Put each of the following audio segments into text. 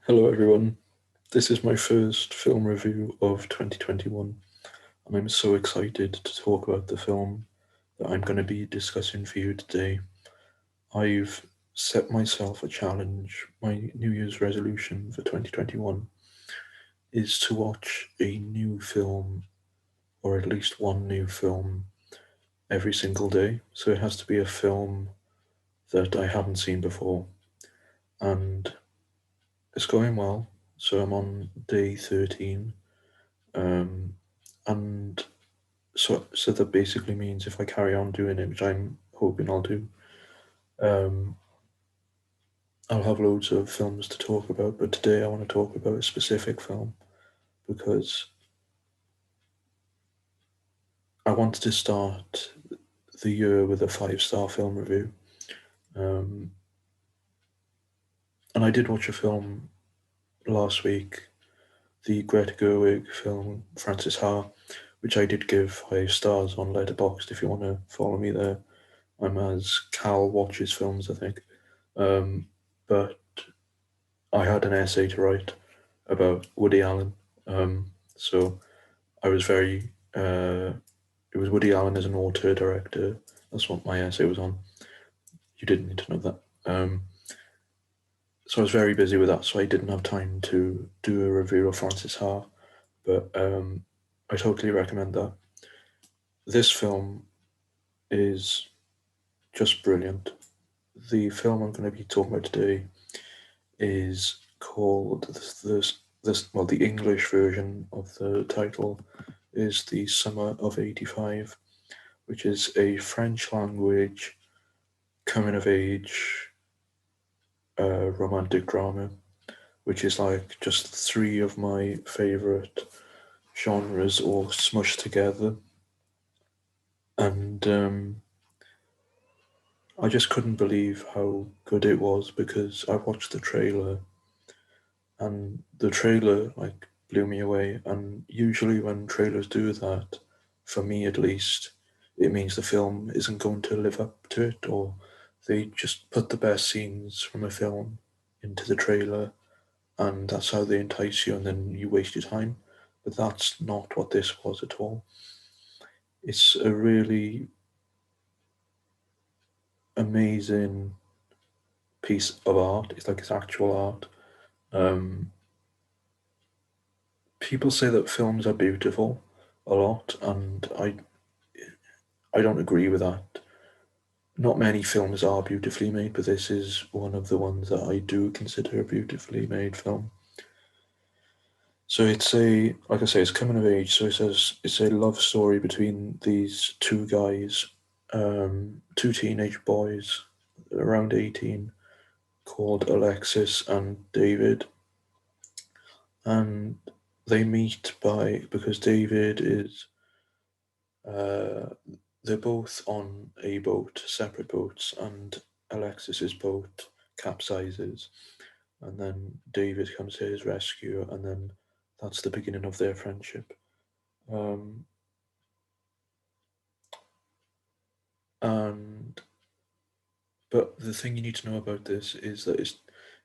Hello everyone, this is my first film review of 2021 and I'm so excited to talk about the film that I'm going to be discussing for you today. I've set myself a challenge. My New Year's resolution for 2021 is to watch a new film, or at least one new film, every single day. So it has to be a film that I haven't seen before, and it's going well. So I'm on day 13. Um, and so that basically means if I carry on doing it, which I'm hoping I'll do, um, I'll have loads of films to talk about. But today I want to talk about a specific film because I wanted to start the year with a 5-star film review. Um, and I did watch a film last week, the Greta Gerwig film Frances Ha, which I did give 5 stars on Letterboxd. If you want to follow me there, I'm as Cal watches films, I think. But I had an essay to write about Woody Allen. So I was very, it was Woody Allen as an author director. That's what my essay was on. You didn't need to know that. So I was very busy with that, so I didn't have time to do a review of Francis Ha, but I totally recommend that. This film is just brilliant. The film I'm going to be talking about today is called the English version of the title is The Summer of '85, which is a French language coming of age romantic drama, which is like just three of my favorite genres all smushed together. And I just couldn't believe how good it was because I watched the trailer and the trailer like blew me away. And usually when trailers do that, for me at least, it means the film isn't going to live up to it, or they just put the best scenes from a film into the trailer, and that's how they entice you, and then you waste your time. But that's not what this was at all. It's a really amazing piece of art. It's like it's actual art. Um, People say that films are beautiful a lot, and I don't agree with that. Not many films are beautifully made, but this is one of the ones that I do consider a beautifully made film. So it's like I say, it's coming of age. So it says it's a love story between these two guys, two teenage boys around 18, called Alexis and David, and they meet because David is uh, they're both on a boat, separate boats, and Alexis's boat capsizes, and then David comes to his rescue, and then that's the beginning of their friendship. Um, and but the thing you need to know about this is that it's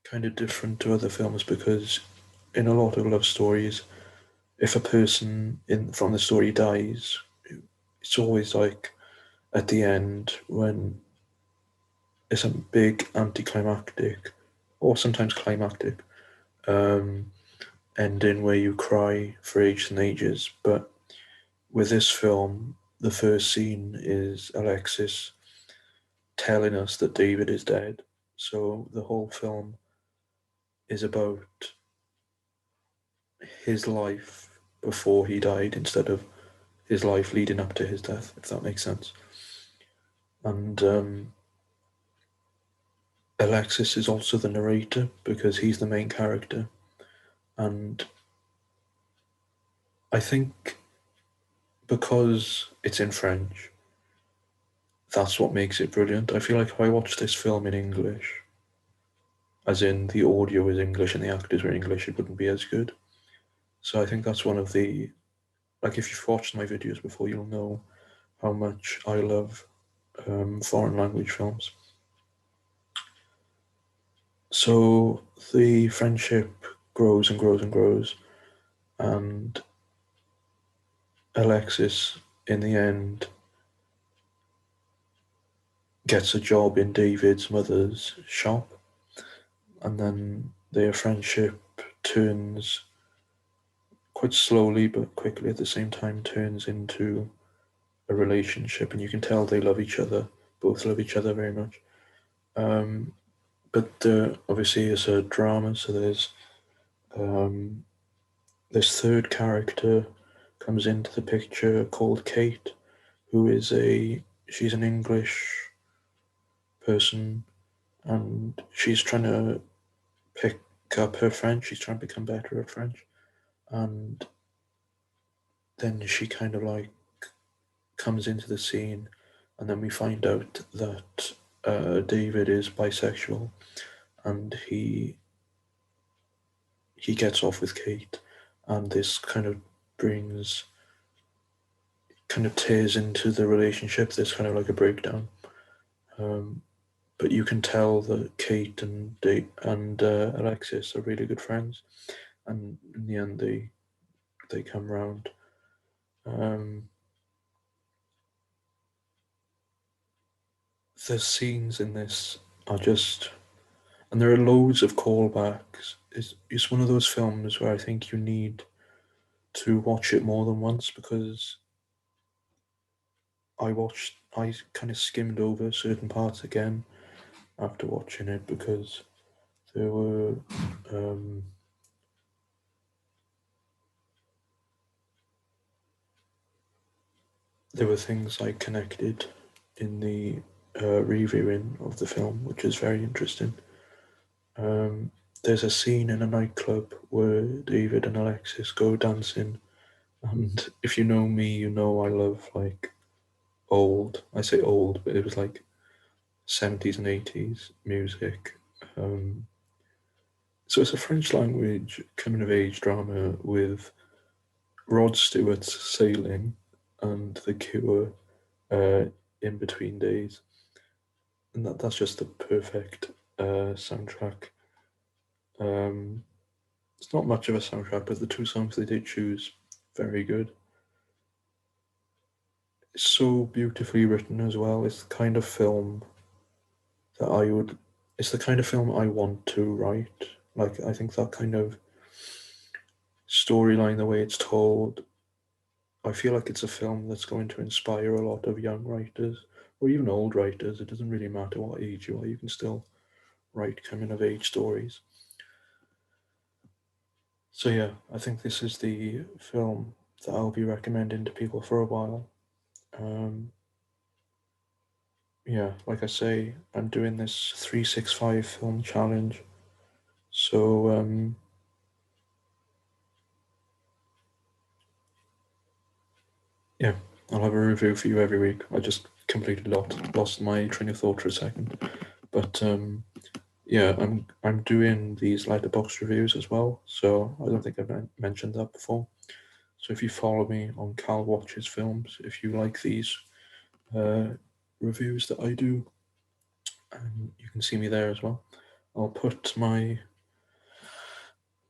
kind of different to other films because in a lot of love stories, if a person in from the story dies, it's always like at the end when it's a big anticlimactic or sometimes climactic um, ending where you cry for ages and ages. But with this film, the first scene is Alexis telling us that David is dead. So the whole film is about his life before he died instead of his life leading up to his death, if that makes sense. And Alexis is also the narrator because he's the main character. And I think because it's in French, that's what makes it brilliant. I feel like if I watched this film in English, as in the audio is English and the actors were English, it wouldn't be as good. So I think that's one of the, like, if you've watched my videos before, you'll know how much I love foreign language films. So the friendship grows and grows and grows, and Alexis, in the end, gets a job in David's mother's shop, and then their friendship turns quite slowly but quickly at the same time turns into a relationship, and you can tell they love each other, both love each other very much. Um, but obviously, it's a drama, so um, this third character comes into the picture called Kate, who is she's an English person, and she's trying to pick up her French. She's trying to become better at French, and then she kind of like comes into the scene, and then we find out that David is bisexual, and he gets off with Kate, and this brings kind of tears into the relationship. There's kind of like a breakdown, um, but you can tell that Kate and Alexis are really good friends, and in the end they come round. Um, the scenes in this are just, and there are loads of callbacks. It's one of those films where I think you need to watch it more than once, because I kind of skimmed over certain parts again after watching it, because there were um, there were things I connected in the reviewing of the film, which is very interesting. Um, there's a scene in a nightclub where David and Alexis go dancing, and if you know me, you know I love like old. I say old, but it was like 70s and 80s music. Um, so it's a French language coming of age drama with Rod Stewart's Sailing and The Cure uh, in between days, and that's just the perfect soundtrack. Um, it's not much of a soundtrack, but the two songs they did choose, very good. It's so beautifully written as well. It's the kind of film that I would. It's the kind of film I want to write. Like, I think that kind of storyline, the way it's told, I feel like it's a film that's going to inspire a lot of young writers or even old writers. It doesn't really matter what age you are, you can still write coming of age stories. So, yeah, I think this is the film that I'll be recommending to people for a while. Um, yeah, like I say, I'm doing this 365 film challenge. So, yeah, I'll have a review for you every week. I just completely lost my train of thought for a second. But yeah, I'm doing these letterbox reviews as well, so I don't think I've mentioned that before. So if you follow me on Cal Watches Films, if you like these uh, reviews that I do, you can see me there as well. I'll put my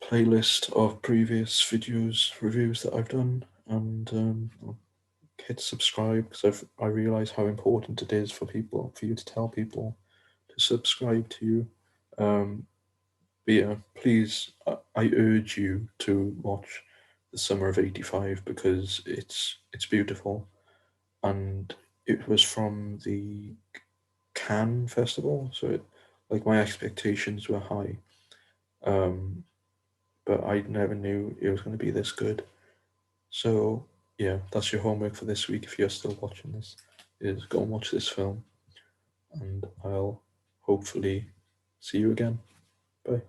playlist of previous videos reviews that I've done, and I'll hit subscribe, because I realize how important it is for you to tell people to subscribe to you. But yeah, please, I urge you to watch The Summer of '85, because it's beautiful, and it was from the Cannes Festival, so like my expectations were high, um, but I never knew it was going to be this good. So yeah, that's your homework for this week. If you're still watching this, is go and watch this film, and I'll hopefully see you again. Bye.